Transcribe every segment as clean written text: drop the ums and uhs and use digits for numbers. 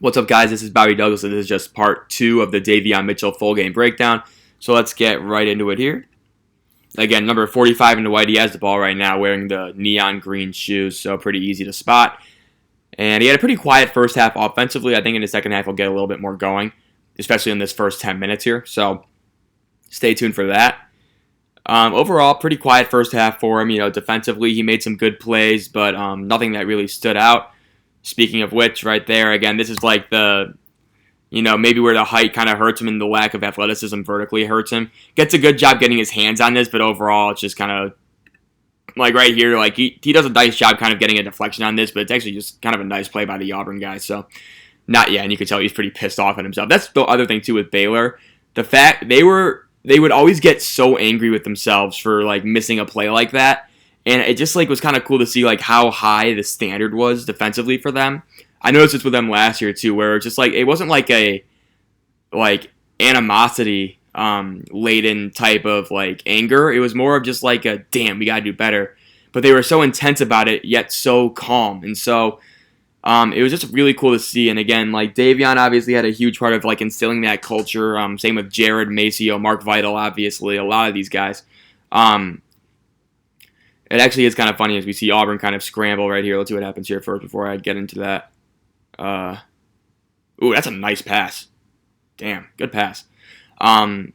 What's up, guys? This is Bobby Douglas, and this is just part 2 of the Davion Mitchell full game breakdown. So let's get right into it here. Again, number 45 in the white, he has the ball right now wearing the neon green shoes, so pretty easy to spot. And he had a pretty quiet first half offensively. I think in the second half he'll get a little bit more going, especially in this first 10 minutes here. So stay tuned for that. Overall, pretty quiet first half for him. Defensively, he made some good plays, but nothing that really stood out. Speaking of which, right there, again, this is like maybe where the height kind of hurts him and the lack of athleticism vertically hurts him. Gets a good job getting his hands on this, but overall, it's just kind of like right here, like he does a nice job kind of getting a deflection on this, but it's actually just kind of a nice play by the Auburn guy. So, not yet, and you can tell he's pretty pissed off at himself. That's the other thing, too, with Baylor. The fact they would always get so angry with themselves for, like, missing a play like that. And it just was kind of cool to see like how high the standard was defensively for them. I noticed this with them last year too, where it's just it wasn't like a animosity laden type of anger. It was more of just like a damn, we gotta do better. But they were so intense about it, yet so calm. And so it was just really cool to see. And again, Davion obviously had a huge part of instilling that culture. Same with Jared, Maceo, Mark Vital, obviously, a lot of these guys. It actually is kind of funny as we see Auburn kind of scramble right here. Let's see what happens here first before I get into that. Ooh, that's a nice pass. Damn, good pass. No,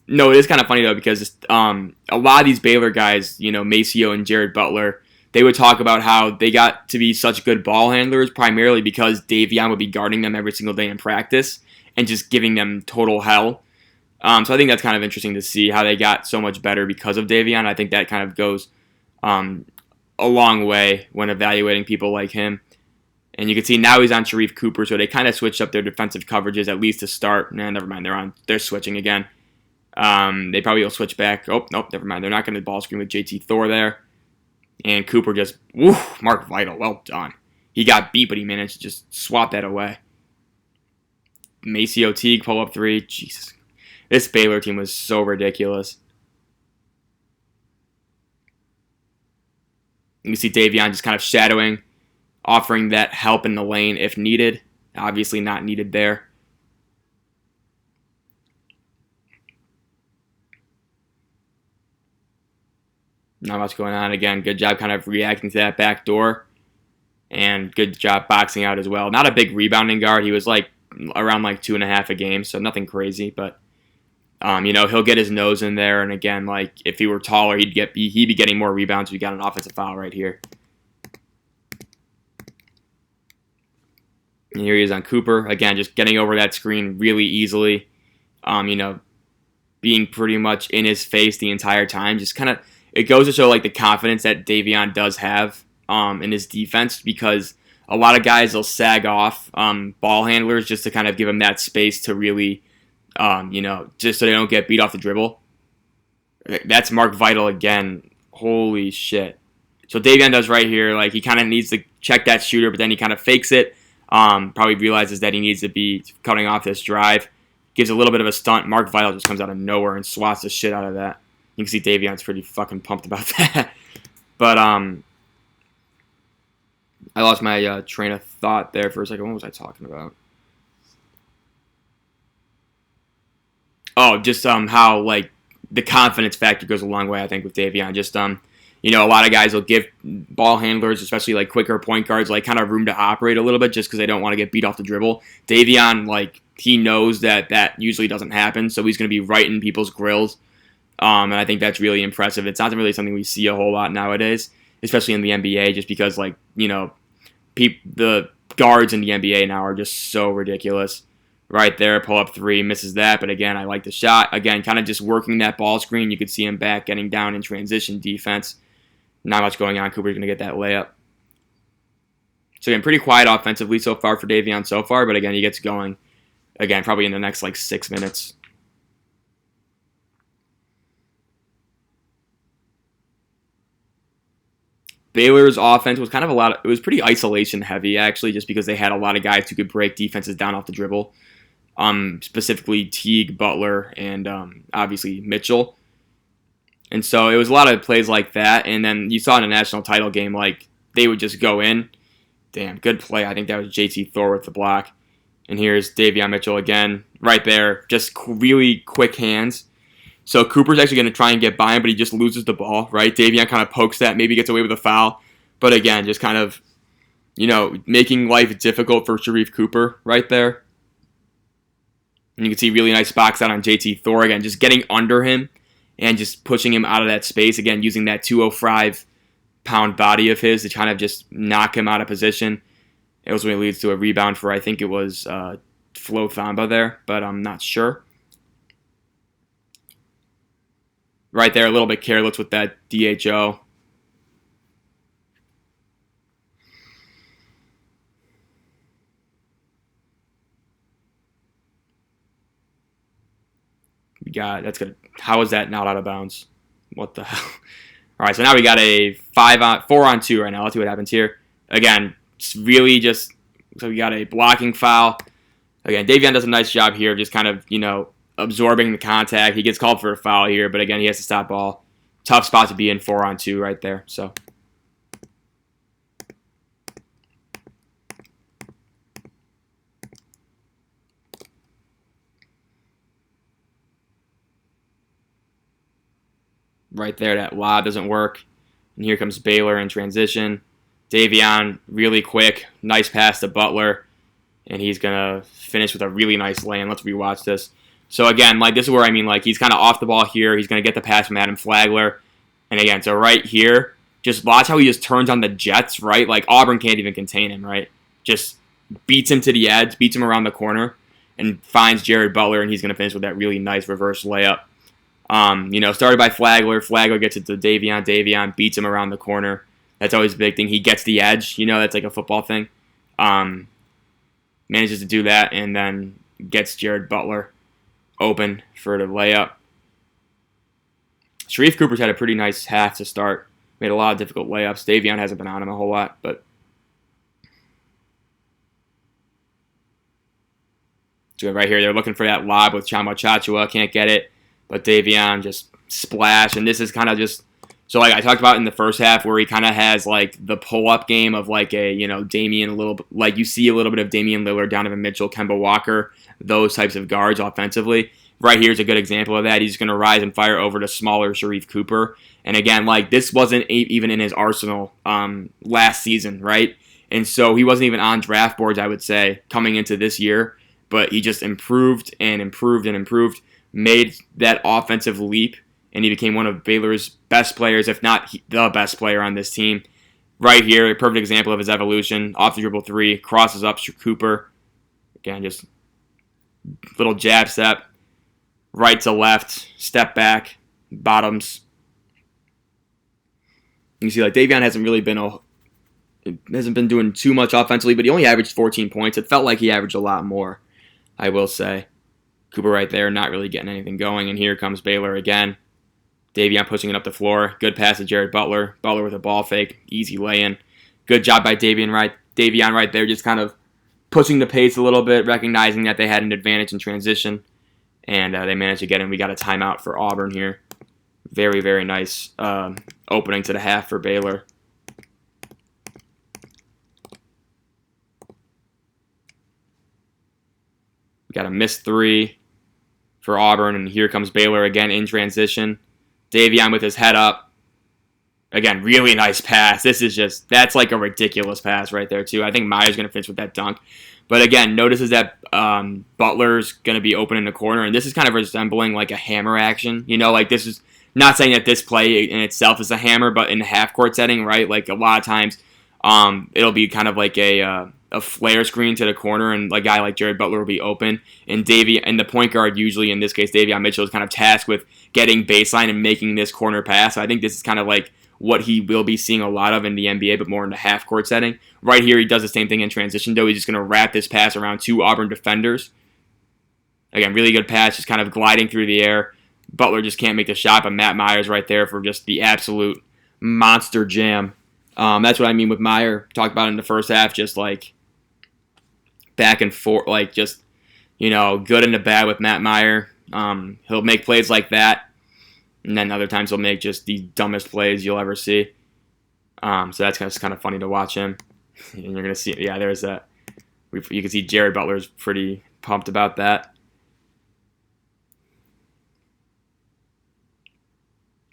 it is kind of funny, though, because a lot of these Baylor guys, Maceo and Jared Butler, they would talk about how they got to be such good ball handlers primarily because Davion would be guarding them every single day in practice and just giving them total hell. So I think that's kind of interesting to see how they got so much better because of Davion. I think that kind of goes a long way when evaluating people like him. And you can see now he's on Sharif Cooper, so they kind of switched up their defensive coverages at least to start. Nah, never mind, they're switching again. They probably will switch back. Oh, nope, never mind. They're not going to ball screen with JT Thor there. And Cooper just, Mark Vital, well done. He got beat, but he managed to just swap that away. Maceo Teague, pull up three. Jesus. This Baylor team was so ridiculous. You see Davion just kind of shadowing, offering that help in the lane if needed. Obviously not needed there. Not much going on. Again, good job kind of reacting to that back door. And good job boxing out as well. Not a big rebounding guard. He was around 2.5 a game, so nothing crazy. But, he'll get his nose in there. And again, if he were taller, he'd be getting more rebounds. We got an offensive foul right here. And here he is on Cooper. Again, just getting over that screen really easily. Being pretty much in his face the entire time. Just kind of, it goes to show the confidence that Davion does have in his defense, because a lot of guys will sag off ball handlers just to kind of give him that space to really, just so they don't get beat off the dribble. That's Mark Vital again. Holy shit. So Davion does right here. He kind of needs to check that shooter, but then he kind of fakes it. Probably realizes that he needs to be cutting off this drive. Gives a little bit of a stunt. Mark Vital just comes out of nowhere and swats the shit out of that. You can see Davion's pretty fucking pumped about that. But I lost my train of thought there for a second. What was I talking about? Oh, just how the confidence factor goes a long way, I think, with Davion. Just a lot of guys will give ball handlers, especially quicker point guards, kind of room to operate a little bit just because they don't want to get beat off the dribble. Davion, he knows that usually doesn't happen, so he's going to be right in people's grills. And I think that's really impressive. It's not really something we see a whole lot nowadays, especially in the NBA, just because the guards in the NBA now are just so ridiculous. Right there, pull up three, misses that, but again, I like the shot. Again, kind of just working that ball screen. You could see him back, getting down in transition defense. Not much going on. Cooper's going to get that layup. So again, pretty quiet offensively so far for Davion so far, but again, he gets going. Again, probably in the next 6 minutes. Baylor's offense was kind of it was pretty isolation heavy, actually, just because they had a lot of guys who could break defenses down off the dribble. Specifically Teague, Butler, and obviously Mitchell. And so it was a lot of plays like that. And then you saw in a national title game, they would just go in. Damn, good play. I think that was JT Thor with the block. And here's Davion Mitchell again, right there. Just really quick hands. So Cooper's actually going to try and get by him, but he just loses the ball, right? Davion kind of pokes that, maybe gets away with a foul. But again, just kind of, making life difficult for Sharife Cooper right there. And you can see really nice box out on JT Thor again, just getting under him and just pushing him out of that space. Again, using that 205-pound body of his to kind of just knock him out of position. It ultimately leads to a rebound for, I think it was Flo Thamba there, but I'm not sure. Right there, a little bit careless with that DHO. That's good. How is that not out of bounds? What the hell? All right, so now we got a 4-on-2 right now. Let's see what happens here. Again, it's really just, so we got a blocking foul. Again, Davion does a nice job here, just kind of, absorbing the contact. He gets called for a foul here, but again, he has to stop ball. Tough spot to be in, 4-on-2 right there. So. Right there, that lob doesn't work. And here comes Baylor in transition. Davion, really quick, nice pass to Butler. And he's going to finish with a really nice lay-in. Let's rewatch this. So again, this is where he's kind of off the ball here. He's going to get the pass from Adam Flagler. And again, so right here, just watch how he just turns on the Jets, right? Auburn can't even contain him, right? Just beats him to the edge, beats him around the corner, and finds Jared Butler, and he's going to finish with that really nice reverse layup. Started by Flagler. Flagler gets it to Davion. Davion beats him around the corner. That's always a big thing. He gets the edge. That's like a football thing. Manages to do that and then gets Jared Butler open for the layup. Sharife Cooper's had a pretty nice half to start. Made a lot of difficult layups. Davion hasn't been on him a whole lot, but so right here, they're looking for that lob with Chama Chachua. Can't get it. But Davion just splash, and this is kind of just so I talked about in the first half where he kind of has the pull-up game of Damian a little bit, you see a little bit of Damian Lillard, Donovan Mitchell, Kemba Walker, those types of guards offensively. Right here is a good example of that. He's going to rise and fire over to smaller Sharife Cooper, and again this wasn't even in his arsenal last season, right? And so he wasn't even on draft boards, I would say, coming into this year, but he just improved and improved and improved. Made that offensive leap, and he became one of Baylor's best players, if not the best player on this team. Right here, a perfect example of his evolution. Off the dribble three, crosses up Cooper. Again, just little jab step, right to left, step back, bottoms. You see, Davion hasn't really been doing too much offensively, but he only averaged 14 points. It felt like he averaged a lot more, I will say. Cooper right there, not really getting anything going. And here comes Baylor again. Davion pushing it up the floor. Good pass to Jared Butler. Butler with a ball fake. Easy lay-in. Good job by Davion right there, just kind of pushing the pace a little bit, recognizing that they had an advantage in transition. And they managed to get in. We got a timeout for Auburn here. Very, very nice opening to the half for Baylor. We got a missed three for Auburn, and here comes Baylor again in transition. Davion with his head up. Again, really nice pass. That's a ridiculous pass right there, too. I think Meyer's going to finish with that dunk. But again, notices that Butler's going to be open in the corner, and this is kind of resembling a hammer action. This is not saying that this play in itself is a hammer, but in the half-court setting, right? A lot of times it'll be kind of a flare screen to the corner, and a guy like Jared Butler will be open. And the point guard, usually in this case, Davion Mitchell, is kind of tasked with getting baseline and making this corner pass. So I think this is kind of what he will be seeing a lot of in the NBA, but more in the half-court setting. Right here, he does the same thing in transition, though. He's just going to wrap this pass around two Auburn defenders. Again, really good pass, just kind of gliding through the air. Butler just can't make the shot, but Matt Meyer's right there for just the absolute monster jam. That's what I mean with Meyer. Talked about in the first half, just back and forth, good and bad with Matt Meyer. He'll make plays like that, and then other times he'll make just the dumbest plays you'll ever see. So that's kind of funny to watch him. And you're going to see, there's that. You can see Jerry Butler's pretty pumped about that.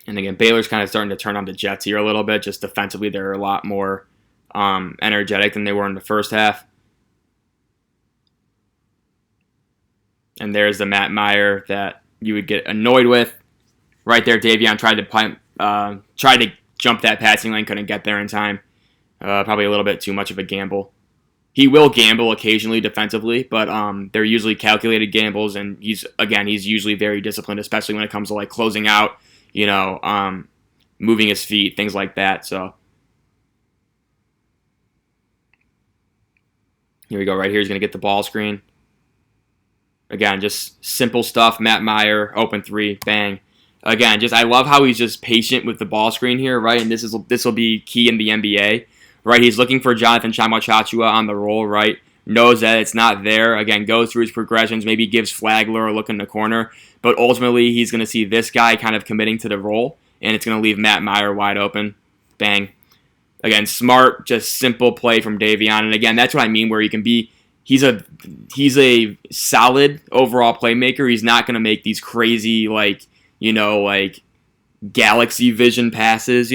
And again, Baylor's kind of starting to turn on the Jets here a little bit. Just defensively, they're a lot more energetic than they were in the first half. And there's the Matt Meyer that you would get annoyed with. Right there, Davion tried to jump that passing lane, couldn't get there in time. Probably a little bit too much of a gamble. He will gamble occasionally defensively, but they're usually calculated gambles, and he's usually very disciplined, especially when it comes to like closing out, moving his feet, things like that. So here we go. Right here, he's going to get the ball screen. Again, just simple stuff. Matt Meyer, open three, bang. Again, I love how he's just patient with the ball screen here, right? And this will be key in the NBA, right? He's looking for Jonathan Chamachachua on the roll, right? Knows that it's not there. Again, goes through his progressions, maybe gives Flagler a look in the corner, but ultimately he's going to see this guy kind of committing to the roll, and it's going to leave Matt Meyer wide open. Bang. Again, smart, just simple play from Davion, and again, that's what I mean where he can be. He's a solid overall playmaker. He's not going to make these crazy like galaxy vision passes,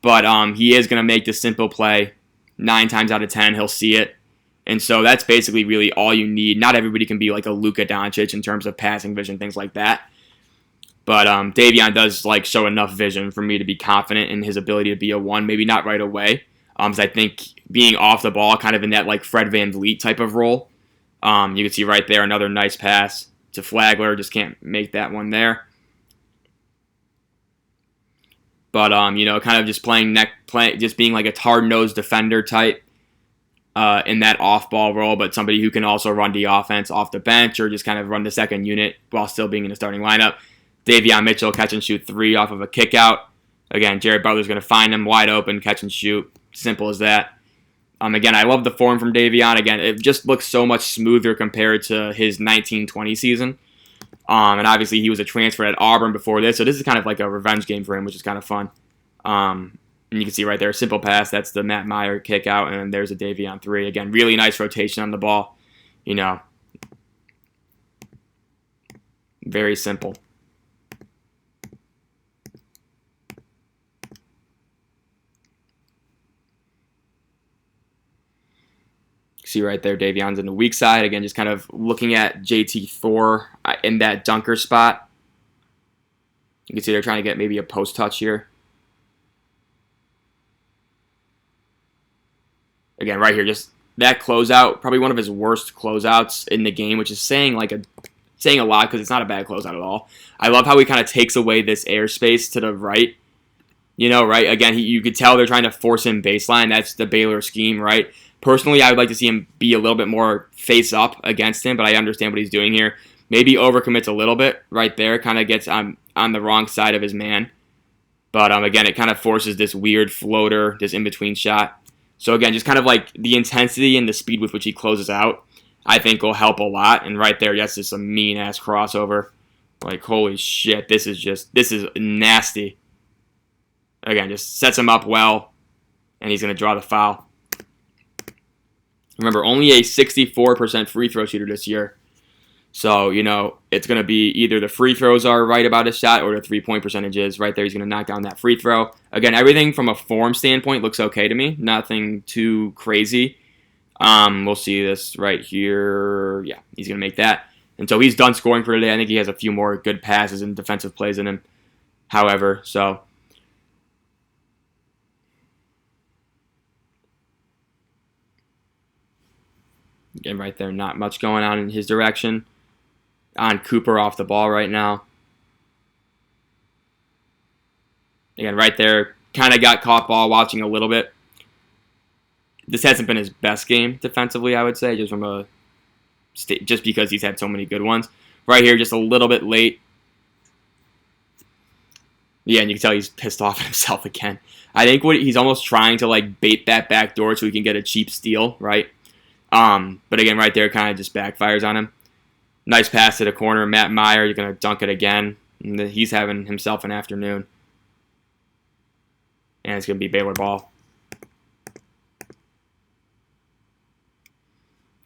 but he is going to make the simple play. 9 times out of 10, he'll see it. And so that's basically really all you need. Not everybody can be like a Luka Doncic in terms of passing vision, things like that. But Davion does show enough vision for me to be confident in his ability to be a 1. Maybe not right away. Because I think being off the ball, kind of in that Fred VanVleet type of role. You can see right there another nice pass to Flagler. Just can't make that one there. But kind of just just being like a hard-nosed defender type in that off-ball role, but somebody who can also run the offense off the bench or just kind of run the second unit while still being in the starting lineup. Davion Mitchell catch and shoot 3 off of a kick out. Again, Jared Butler's going to find him wide open, catch and shoot. Simple as that. Again, I love the form from Davion. Again, it just looks so much smoother compared to his 1920 season. And obviously he was a transfer at Auburn before this, so this is kind of like a revenge game for him, which is kind of fun. And you can see right there, simple pass. That's the Matt Meyer kick out, and then there's a Davion 3. Again, really nice rotation on the ball. Very simple. See right there, Davion's in the weak side. Again, just kind of looking at JT Thor in that dunker spot. You can see they're trying to get maybe a post touch here. Again, right here, just that closeout, probably one of his worst closeouts in the game, which is saying a lot because it's not a bad closeout at all. I love how he kind of takes away this airspace to the right. Right? Again, you could tell they're trying to force him baseline. That's the Baylor scheme, right? Personally, I would like to see him be a little bit more face up against him, but I understand what he's doing here. Maybe overcommits a little bit right there, kind of gets on the wrong side of his man. But again, it kind of forces this weird floater, this in-between shot. So again, just kind of like the intensity and the speed with which he closes out, I think will help a lot. And right there, yes, just a mean-ass crossover. Holy shit, this is nasty. Again, just sets him up well, and he's going to draw the foul. Remember, only a 64% free throw shooter this year. So, it's going to be either the free throws are right about his shot or the three-point percentage is. Right there, he's going to knock down that free throw. Again, everything from a form standpoint looks okay to me. Nothing too crazy. We'll see this right here. Yeah, he's going to make that. And so he's done scoring for today. I think he has a few more good passes and defensive plays in him. However, so... Again, right there, not much going on in his direction. On Cooper off the ball right now. Again, right there, kind of got caught ball watching a little bit. This hasn't been his best game defensively, I would say, just because he's had so many good ones. Right here, just a little bit late. Yeah, and you can tell he's pissed off at himself again. I think he's almost trying to bait that back door so he can get a cheap steal, right? But again, right there, kind of just backfires on him. Nice pass to the corner. Matt Meyer, you're going to dunk it again. And he's having himself an afternoon. And it's going to be Baylor ball.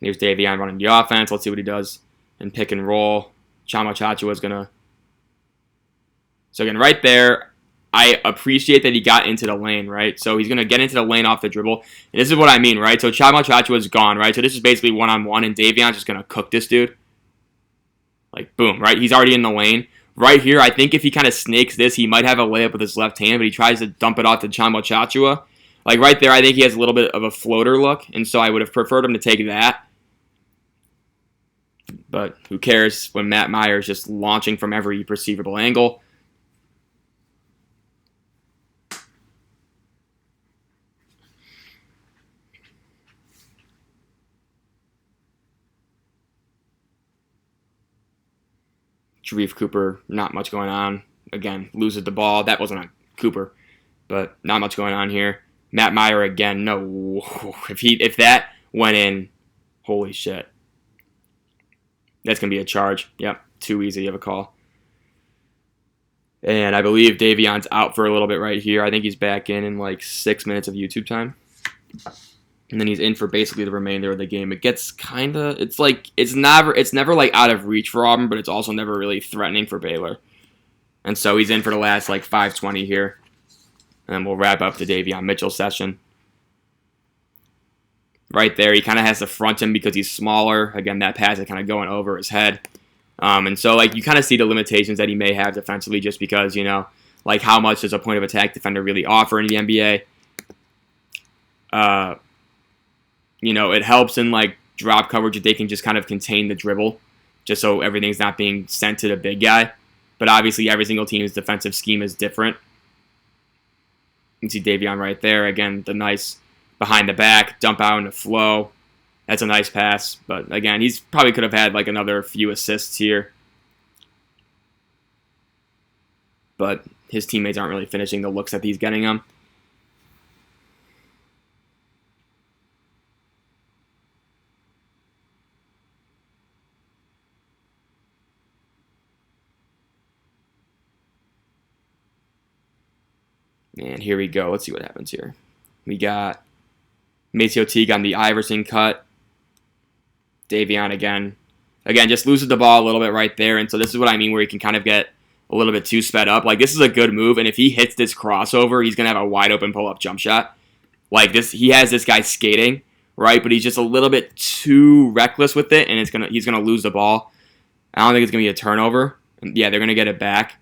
Here's Davion running the offense. Let's see what he does in pick and roll. Chama Chachua is going to... So again, right there, I appreciate that he got into the lane, right? So he's going to get into the lane off the dribble. And this is what I mean, right? So Chama Chachua is gone, right? So this is basically one-on-one, and Davion's just going to cook this dude. Like, boom, right? He's already in the lane. Right here, I think if he kind of snakes this, he might have a layup with his left hand, but he tries to dump it off to Chama Chachua. Like, right there, I think he has a little bit of a floater look, and so I would have preferred him to take that. But who cares when Matt Meyer is just launching from every perceivable angle. Sharif Cooper, not much going on. Again, loses the ball. That wasn't a Cooper, but not much going on here. Matt Meyer again. No, if that went in, holy shit. That's going to be a charge. Yep, too easy of a call. And I believe Davion's out for a little bit right here. I think he's back in like 6 minutes of YouTube time. And then he's in for basically the remainder of the game. It gets kind of, it's never like out of reach for Auburn, but it's also never really threatening for Baylor. And so he's in for the last like 5:20 here. And then we'll wrap up the Davion Mitchell session. Right there, he kind of has to front him because he's smaller. Again, that pass is kind of going over his head. And so, like, you kind of see the limitations that he may have defensively just because, you know, like, how much does a point of attack defender really offer in the NBA? You know, it helps in, like, drop coverage if they can just kind of contain the dribble just so everything's not being sent to the big guy. But obviously, every single team's defensive scheme is different. You can see Davion right there. Again, the nice behind the back, dump out into flow. That's a nice pass. But again, he's probably could have had like another few assists here. But his teammates aren't really finishing the looks that he's getting them. And here we go. Let's see what happens here. We got Maceo Teague on the Iverson cut. Davion again. Again, just loses the ball a little bit right there. And so this is what I mean where he can kind of get a little bit too sped up. Like, this is a good move. And if he hits this crossover, he's going to have a wide open pull-up jump shot. Like, this, he has this guy skating, right? But he's just a little bit too reckless with it. And he's going to lose the ball. I don't think it's going to be a turnover. Yeah, they're going to get it back.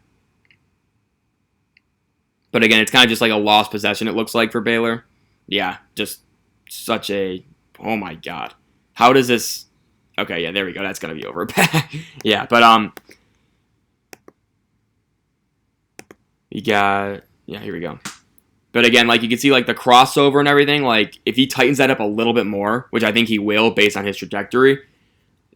But again, it's kind of just like a lost possession, it looks like, for Baylor. Yeah, just such a... Oh, my God. How does this... Okay, yeah, there we go. That's going to be over. Yeah, but... You got... Yeah, here we go. But again, like, you can see, like, the crossover and everything. Like, if he tightens that up a little bit more, which I think he will based on his trajectory,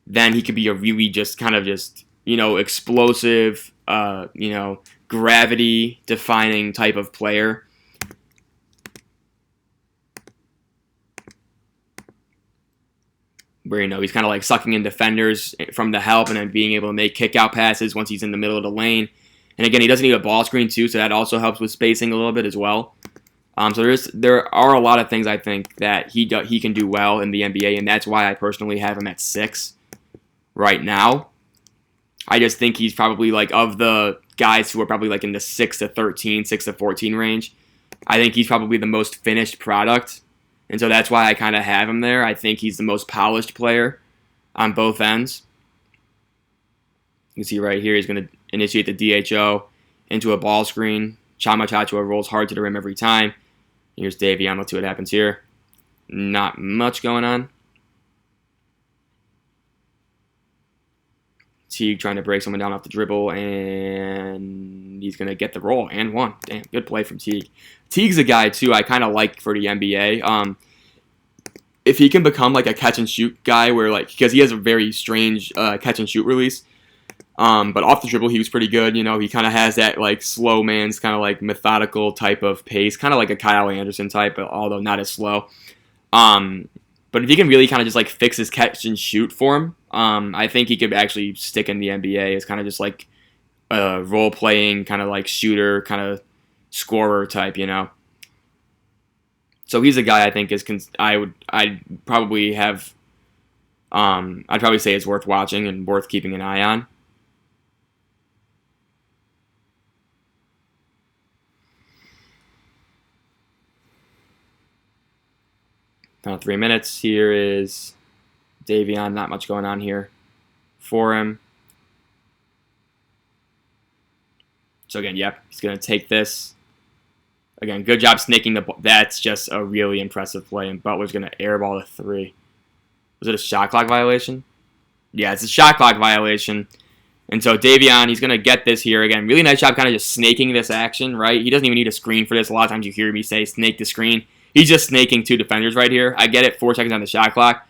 then he could be a really just kind of just, you know, explosive, you know, gravity-defining type of player. Where, you know, he's kind of like sucking in defenders from the help and then being able to make kick-out passes once he's in the middle of the lane. And again, he doesn't need a ball screen too, so that also helps with spacing a little bit as well. So there are a lot of things I think that he can do well in the NBA, and that's why I personally have him at 6 right now. I just think he's probably like of the guys who are probably like in the 6 to 13, 6 to 14 range. I think he's probably the most finished product. And so that's why I kind of have him there. I think he's the most polished player on both ends. You can see right here, he's going to initiate the DHO into a ball screen. Chama Chachua rolls hard to the rim every time. Here's Davion. Let's see what happens here. Not much going on. Teague trying to break someone down off the dribble, and he's going to get the roll and one. Damn, good play from Teague. Teague's a guy, too, I kind of like for the NBA. If he can become like a catch-and-shoot guy where, like, because he has a very strange catch-and-shoot release, but off the dribble, he was pretty good. You know, he kind of has that, like, slow man's kind of, like, methodical type of pace, kind of like a Kyle Anderson type, although not as slow. But if he can really kind of just, like, fix his catch-and-shoot for him, I think he could actually stick in the NBA as kind of just, like, a role-playing kind of, like, shooter, kind of scorer type, you know. So he's a guy I think I'd probably have I'd probably say it's worth watching and worth keeping an eye on. Final 3 minutes. Here is Davion. Not much going on here for him. So again, yep, he's going to take this. Again, good job snaking the ball. That's just a really impressive play, and Butler's going to airball the 3. Was it a shot clock violation? Yeah, it's a shot clock violation. And so Davion, he's going to get this here. Again, really nice job kind of just snaking this action, right? He doesn't even need a screen for this. A lot of times you hear me say snake the screen. He's just snaking 2 defenders right here. I get it, 4 seconds on the shot clock.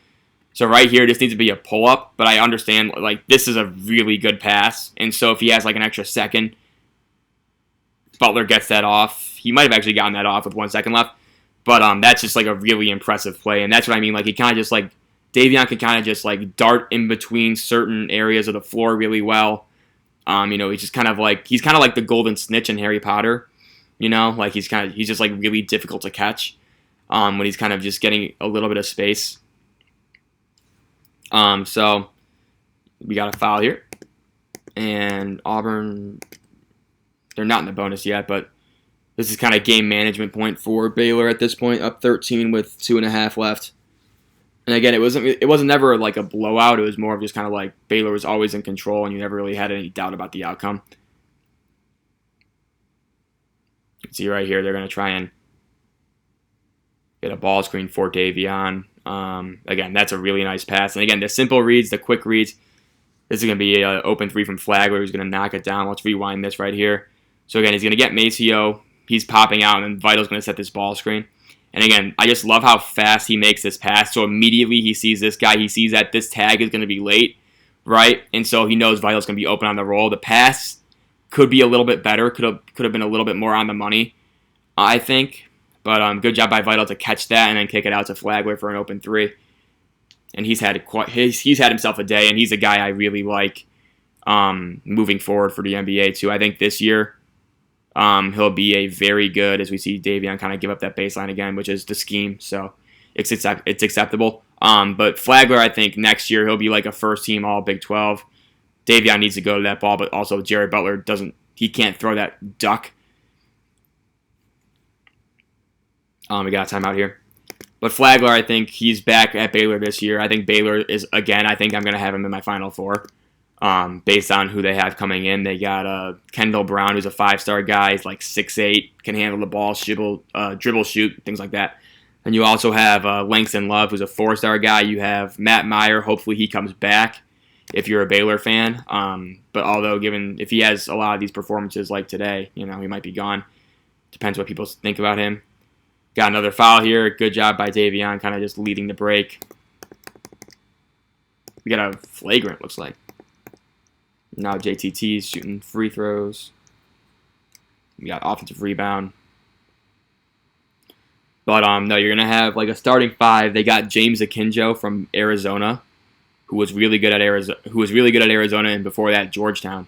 So right here, this needs to be a pull-up, but I understand, like, this is a really good pass. And so if he has, like, an extra second, Butler gets that off. He might have actually gotten that off with 1 second left. But that's just, like, a really impressive play. And that's what I mean. Like, he kind of just, like, Davion can kind of just, like, dart in between certain areas of the floor really well. You know, he's just kind of like the golden snitch in Harry Potter. You know, like, he's just, like, really difficult to catch when he's kind of just getting a little bit of space. So we got a foul here. And Auburn, they're not in the bonus yet, but this is kind of game management point for Baylor at this point, up 13 with 2.5 left. And again, it wasn't never like a blowout. It was more of just kind of like Baylor was always in control, and you never really had any doubt about the outcome. You can see right here, they're going to try and get a ball screen for Davion. Again, that's a really nice pass. And again, the simple reads, the quick reads. This is going to be an open 3 from Flagler. He's going to knock it down. Let's rewind this right here. So again, he's going to get Maceo. He's popping out, and then Vital's going to set this ball screen. And again, I just love how fast he makes this pass. So immediately he sees this guy. He sees that this tag is going to be late, right? And so he knows Vital's going to be open on the roll. The pass could be a little bit better. Could have been a little bit more on the money, I think. But good job by Vital to catch that and then kick it out to Flagler for an open 3. And he's had himself a day, and he's a guy I really like moving forward for the NBA too. I think this year he'll be a very good, as we see Davion kind of give up that baseline again, which is the scheme. So it's acceptable. But Flagler, I think next year he'll be like a first team All Big 12. Davion needs to go to that ball, but also Jared Butler can't throw that duck. We got a timeout here. But Flagler, I think he's back at Baylor this year. I think Baylor is, again, I think I'm going to have him in my Final Four based on who they have coming in. They got Kendall Brown, who's a 5-star guy. He's like 6'8", can handle the ball, dribble, shoot, things like that. And you also have Langston Love, who's a 4-star guy. You have Matt Meyer. Hopefully he comes back if you're a Baylor fan. But although if he has a lot of these performances like today, you know, he might be gone. Depends what people think about him. Got another foul here. Good job by Davion, kind of just leading the break. We got a flagrant, looks like. Now JTT's shooting free throws. We got offensive rebound. But no, you're gonna have like a starting 5. They got James Akinjo from Arizona, who was really good at Arizona, and before that Georgetown.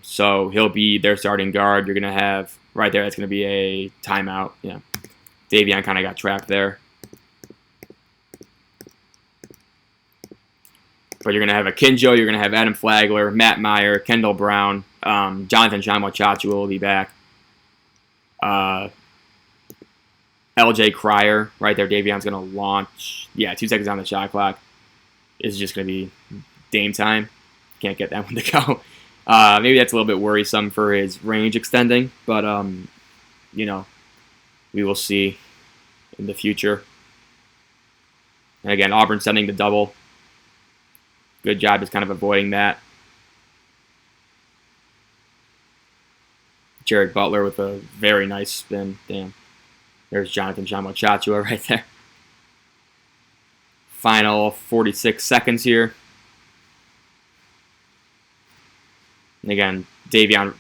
So he'll be their starting guard. You're gonna have right there. That's gonna be a timeout. Yeah, Davion kind of got trapped there. But you're going to have Akinjo, you're going to have Adam Flagler, Matt Meyer, Kendall Brown, Jonathan Chamu-Chachu will be back. LJ Cryer, right there, Davion's going to launch. Yeah, 2 seconds on the shot clock. This is just going to be Dame time. Can't get that one to go. Maybe that's a little bit worrisome for his range extending, but, you know, we will see in the future. And again, Auburn sending the double. Good job just kind of avoiding that. Jared Butler with a very nice spin. Damn. There's Jonathan Chamu-Chachu right there. Final 46 seconds here. And again, Davion,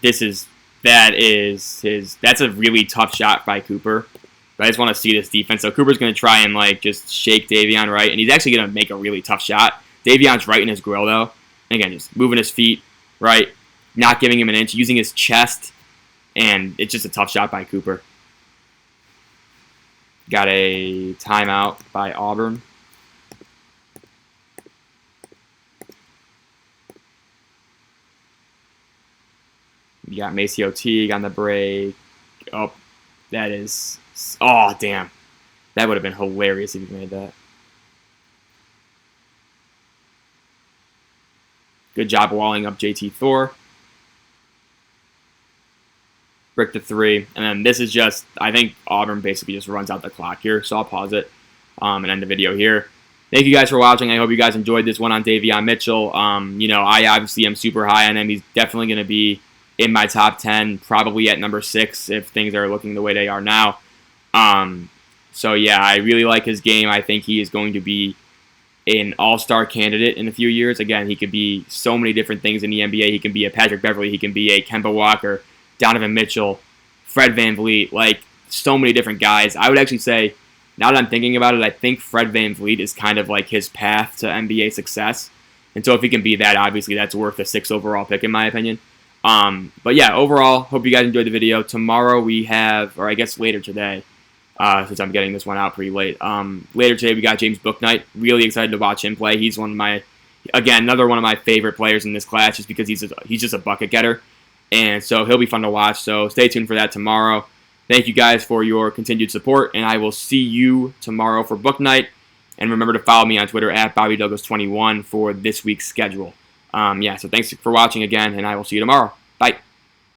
that's a really tough shot by Cooper. But I just want to see this defense. So Cooper's going to try and like just shake Davion, right? And he's actually going to make a really tough shot. Davion's right in his grill, though. And again, just moving his feet, right? Not giving him an inch, using his chest. And it's just a tough shot by Cooper. Got a timeout by Auburn. You got Maceo Teague on the break. Oh, that is... Oh, damn. That would have been hilarious if you made that. Good job walling up JT Thor. Brick to 3. And then this is just... I think Auburn basically just runs out the clock here. So I'll pause it and end the video here. Thank you guys for watching. I hope you guys enjoyed this one on Davion Mitchell. I obviously am super high on him. He's definitely going to be in my top 10, probably at number 6 if things are looking the way they are now. So yeah, I really like his game. I think he is going to be an all-star candidate in a few years. Again, he could be so many different things in the NBA. He can be a Patrick Beverley. He can be a Kemba Walker, Donovan Mitchell, Fred VanVleet, like so many different guys. I would actually say, now that I'm thinking about it, I think Fred VanVleet is kind of like his path to NBA success. And so if he can be that, obviously that's worth a 6 overall pick in my opinion. But yeah, overall, hope you guys enjoyed the video. Tomorrow we have, or I guess later today, since I'm getting this one out pretty late. Later today we got James Bouknight. Really excited to watch him play. He's one of my, again, another one of my favorite players in this class just because he's just a bucket getter. And so he'll be fun to watch. So stay tuned for that tomorrow. Thank you guys for your continued support, and I will see you tomorrow for Bouknight. And remember to follow me on Twitter at BobbyDouglas21 for this week's schedule. So thanks for watching again, and I will see you tomorrow. Bye.